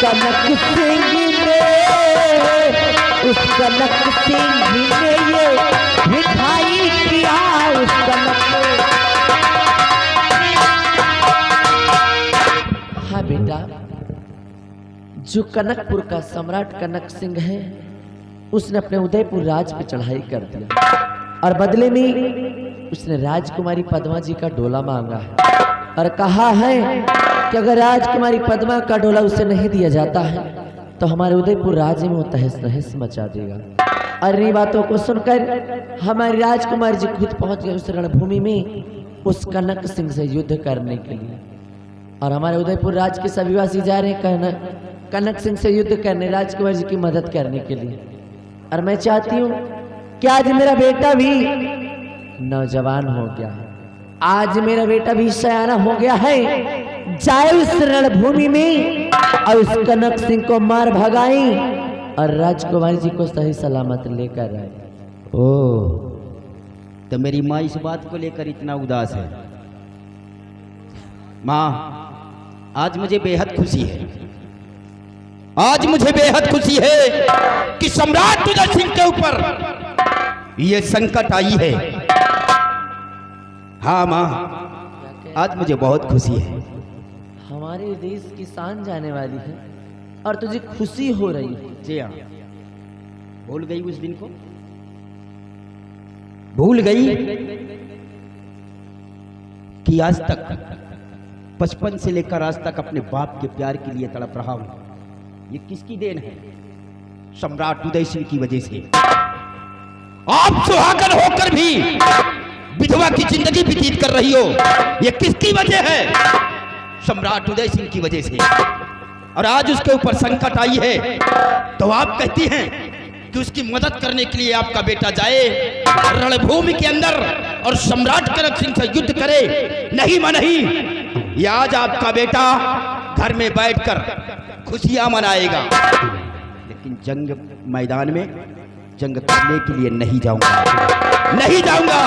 कनक सिंह ने, उस कनक सिंह ने ये मिठाई किया उस कनक। हाँ बेटा, जो कनकपुर का सम्राट कनक सिंह है उसने अपने उदयपुर राज पे चढ़ाई कर दिया और बदले में उसने राजकुमारी पद्मा जी का डोला मांगा है और कहा है कि अगर राजकुमारी पद्मा का डोला उसे नहीं दिया जाता है तो हमारे उदयपुर राज्य में वो तहस नहस मचा देगा। और इन बातों को सुनकर हमारी राजकुमारी जी खुद पहुंच गए उस रणभूमि में उस कनक सिंह से युद्ध करने के लिए। और हमारे उदयपुर राज्य के सभी वासी जा रहे हैं कनक सिंह से युद्ध करने, राजकुमारी जी की मदद करने के लिए। और मैं चाहती हूँ कि आज मेरा बेटा भी नौजवान हो गया है, आज मेरा बेटा भी सयाना हो गया है, जाए उस रणभूमि में और उस कनक सिंह को मार भगाई और राजकुमारी जी को सही सलामत लेकर आए। ओह, तो मेरी माँ इस बात को लेकर इतना उदास है। माँ, आज मुझे बेहद खुशी है, आज मुझे बेहद खुशी है कि सम्राट उदय सिंह के ऊपर ये संकट आई है। हाँ माँ, आज मुझे बहुत खुशी है। हमारे देश की शान जाने वाली है और तुझे खुशी हो रही है। जी हाँ, भूल गई उस दिन को, भूल गई कि आज तक बचपन से लेकर आज तक अपने बाप के प्यार के लिए तड़प रहा हूं। ये किसकी देन है? सम्राट उदय सिंह की वजह से। आप सुहागन होकर भी विधवा की जिंदगी व्यतीत कर रही हो, ये किसकी वजह है? सम्राट उदय सिंह की वजह से। और आज उसके ऊपर संकट आई है तो आप कहती हैं कि उसकी मदद करने के लिए आपका बेटा जाए रणभूमि के अंदर और सम्राट कनक सिंह से युद्ध करे। नहीं मां नहीं, ये आज आपका बेटा घर में बैठकर खुशियां मनाएगा, लेकिन जंग मैदान में जंग करने के लिए नहीं जाऊंगा, नहीं जाऊंगा।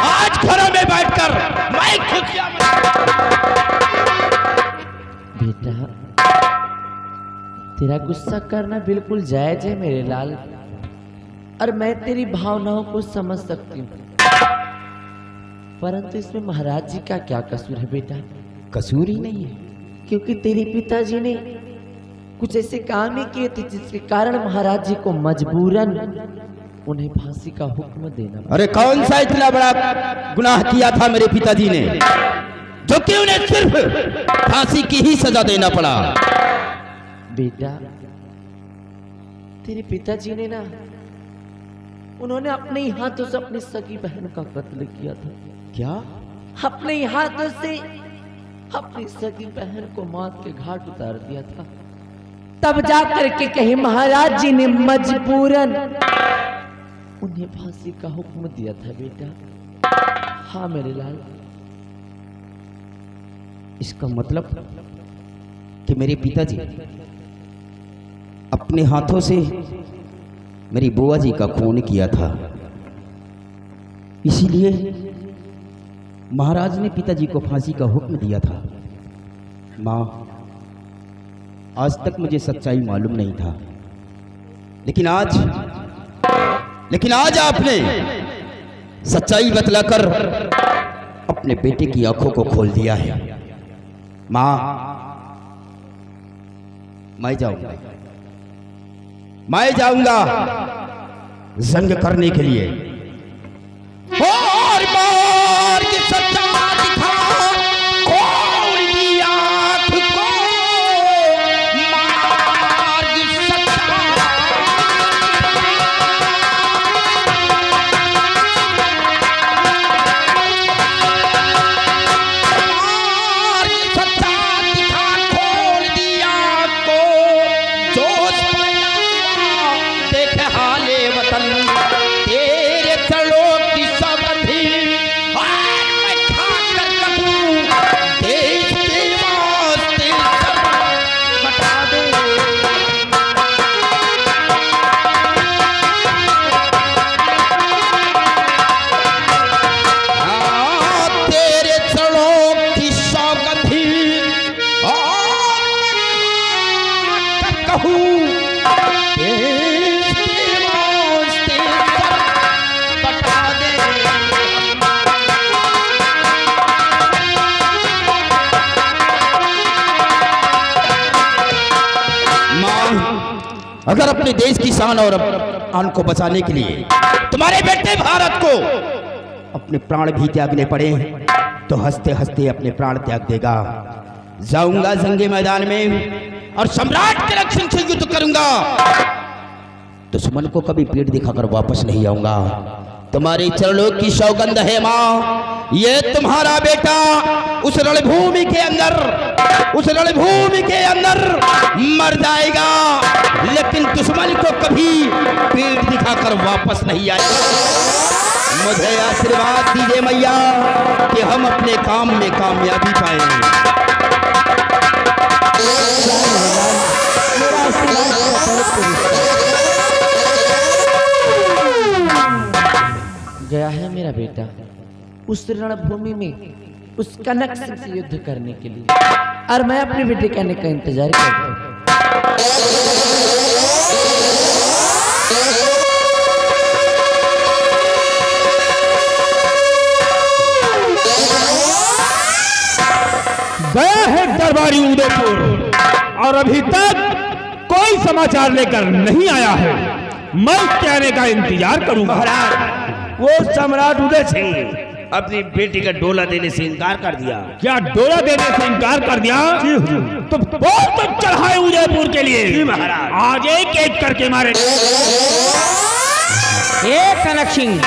आज घरों में बैठकर मैं खुशियां बेटा, तेरा गुस्सा करना बिल्कुल जायज है मेरे लाल, और मैं तेरी भावनाओं को समझ सकती हूँ, परंतु इसमें महाराज जी का क्या कसूर है बेटा? कसूर ही नहीं है, क्योंकि तेरे पिताजी ने कुछ ऐसे काम नहीं किए थे जिसके कारण महाराज जी को मजबूरन उन्हें फांसी का हुक्म देना। अरे कौन सा इतना बड़ा गुनाह किया था मेरे पिताजी ने जो कि उन्हें सिर्फ फांसी की ही सजा देना पड़ा? बेटा, तेरे पिताजी ने ना, उन्होंने अपने ही हाथों से अपनी सगी बहन का कत्ल किया था। क्या? अपने ही हाथों से अपनी सगी बहन को मौत के घाट उतार दिया था। तब जाकर के कहीं महाराज जी ने मजबूरन उन्हें फांसी का हुक्म दिया था बेटा। हाँ मेरे लाल। इसका मतलब कि मेरे पिताजी अपने हाथों से मेरी बुआ जी का खून किया था, इसीलिए महाराज ने पिताजी को फांसी का हुक्म दिया था। माँ, आज तक मुझे सच्चाई मालूम नहीं था, लेकिन आज आपने सच्चाई बतलाकर अपने बेटे की आंखों को खोल दिया है। माँ, मैं जाऊंगा जंग करने के लिए। और मार के सच्चा दिखा खोल दिया आँख को, मार के सच्चा दिखा खोल दिया को, जोश देख हाले वतन तेरे अगर अपने देश की शान और आन को बचाने के लिए तुम्हारे बेटे भारत को अपने प्राण भी त्यागने पड़े तो हंसते हंसते अपने प्राण त्याग देगा। जाऊंगा जंगे मैदान में और सम्राट कनक सिंह से युद्ध करूंगा। दुश्मन को कभी पीठ दिखाकर वापस नहीं आऊंगा। तुम्हारे चरणों की सौगंध है माँ, ये तुम्हारा बेटा उस रणभूमि के अंदर मर जाएगा, लेकिन दुश्मन को कभी पीठ दिखाकर वापस नहीं आएगा। मुझे आशीर्वाद दीजिए मैया कि हम अपने काम में कामयाबी पाएं। गया है मेरा बेटा उस रणभूमि में उस कनक सिंह से युद्ध करने के लिए, और मैं अपने बेटे के आने का इंतजार करता हूँ। गया है दरबारी उदयपुर और अभी तक कोई समाचार लेकर नहीं आया है। मैं उसके आने का इंतजार करूंगा। महाराज, वो सम्राट उदय सिंह अपनी बेटी का डोला देने से इनकार कर दिया। क्या डोला देने से इनकार कर दिया? तो बहुत तक चढ़ाए उदयपुर के लिए। जी महाराज। आज एक एक करके मारे। कनक सिंह,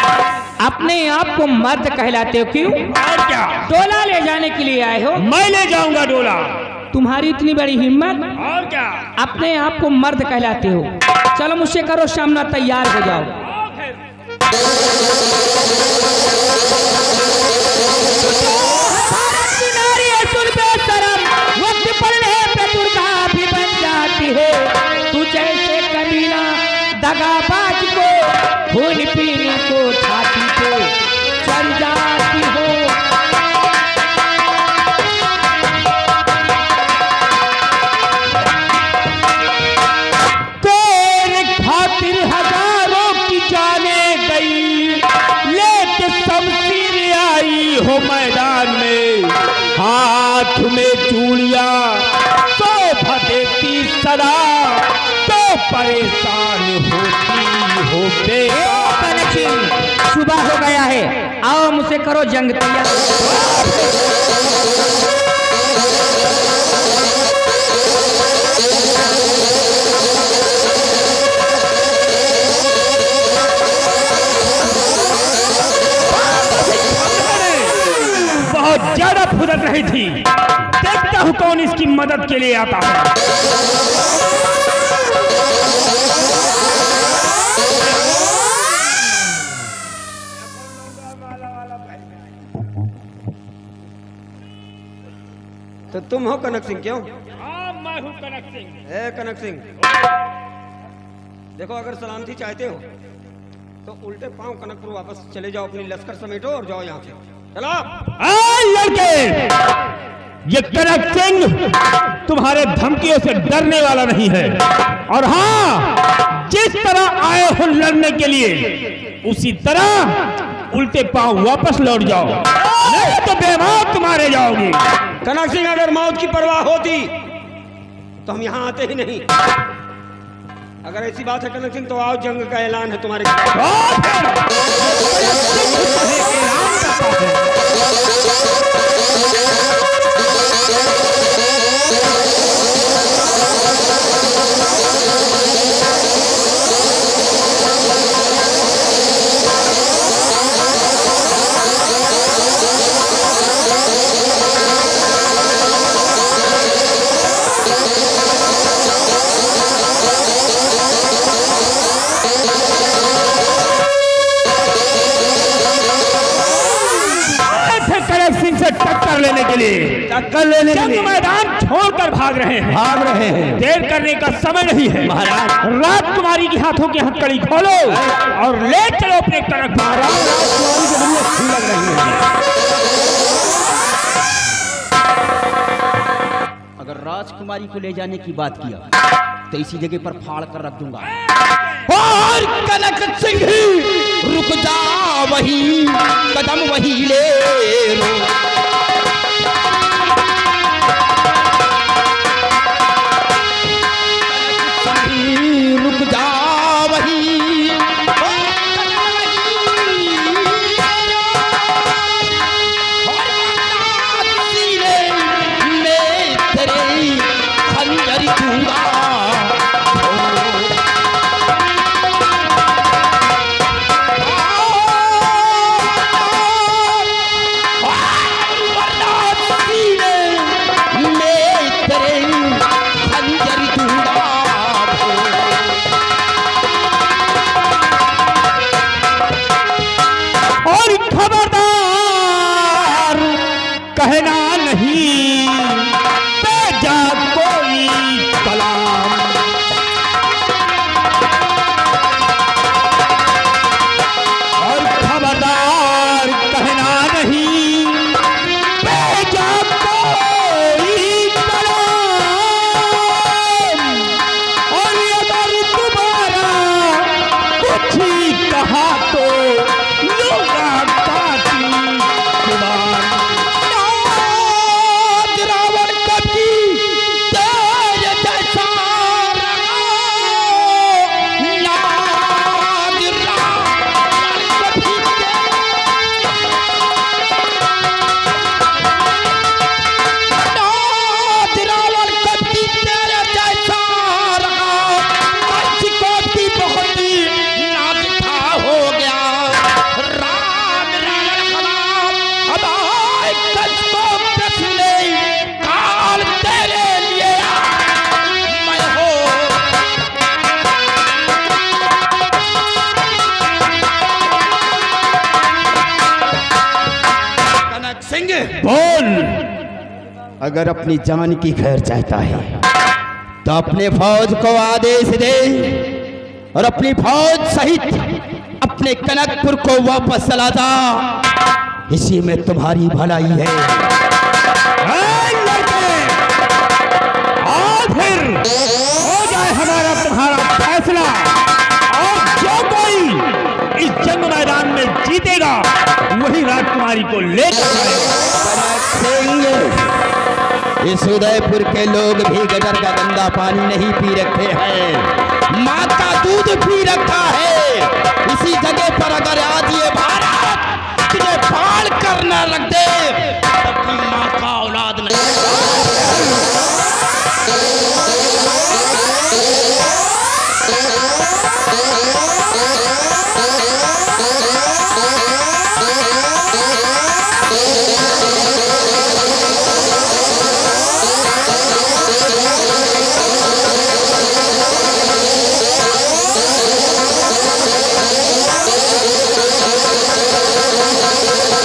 अपने आप को मर्द कहलाते हो क्यों? और क्या? डोला ले जाने के लिए आए हो? मैं ले जाऊंगा डोला। तुम्हारी इतनी बड़ी हिम्मत? और क्या? अपने आप को मर्द कहलाते हो? चलो मुझसे करो सामना, तैयार हो जाओ। वक्त पड़ने पे दुर्गा भी बन जाती है। तू जैसे कबीना दगाबाज को खून पीने को छाती पे चल जाती हो। तेरे खातिर हजारों की जाने गई, लेके शमशीर आई हो मैदान में। हाथ में चूड़ियां शोभा देती सदा, तो परेशान होती हो बेटा। सुबह हो गया है, आओ मुझसे करो जंग तैयार। बहुत ज्यादा फुदक रही थी, देखता हूं कौन इसकी मदद के लिए आता है। तो तुम हो कनक सिंह? क्यों? मैं हूं कनक सिंह। ए कनक सिंह, देखो अगर सलामती चाहते हो तो उल्टे पांव कनकपुर वापस चले जाओ, अपनी लश्कर समेटो और जाओ यहाँ से। चलो लड़के, ये कनक सिंह तुम्हारे धमकियों से डरने वाला नहीं है। और हाँ, जिस तरह आए हो लड़ने के लिए, उसी तरह उल्टे पांव वापस लौट जाओ, नहीं तो बेमौत मारे जाओगे। कनक सिंह, अगर मौत की परवाह होती तो हम यहाँ आते ही नहीं। अगर ऐसी बात है कनक सिंह, तो आओ, जंग का ऐलान है तुम्हारे टक्कर लेने के लिए जंग मैदान छोड़कर भाग रहे हैं। देर करने का समय नहीं है महाराज। राजकुमारी के हाथों की हथकड़ी खोलो और ले चलो अपने कनक। राजकुमारी के लिए अच्छी लग रही है। अगर राजकुमारी को ले जाने की बात किया तो इसी जगह पर फाड़ कर रख दूंगा। और कनक सिंह रुक जा, वही कदम वही ले लो। रुक कहना नहीं तेजा कोई कलाम। और खबरदार कहना नहीं तेजा कोई कलाम। और अगर तुम्हारा कुछ ही कहा तो लूंगा काटी जुबान। रावण कभी तेरे जैसा रावण कभी तेरे जैसा रहा। पंचकोट की बहुत ही नादिठा हो गया। राम रावण खराब अब आए कच को प्रश्न काल तेरे लिए मैं हो। कनक सिंह, बोल। अगर अपनी जान की खैर चाहता है तो अपने फौज को आदेश दे और अपनी फौज सहित अपने कनकपुर को वापस चला जा। इसी में तुम्हारी भलाई है। ऐ लड़के, और फिर हो जाए हमारा तुम्हारा फैसला। और जो कोई इस जंग मैदान में जीतेगा वही राजकुमारी को लेकर जाएगा। कनक सिंह, इस उदयपुर के लोग भी गटर का गंदा पानी नहीं पी रखे हैं, माँ का दूध पी रखा है। इसी जगह पर अगर आज ये भारत तुझे फाड़ करना रख दे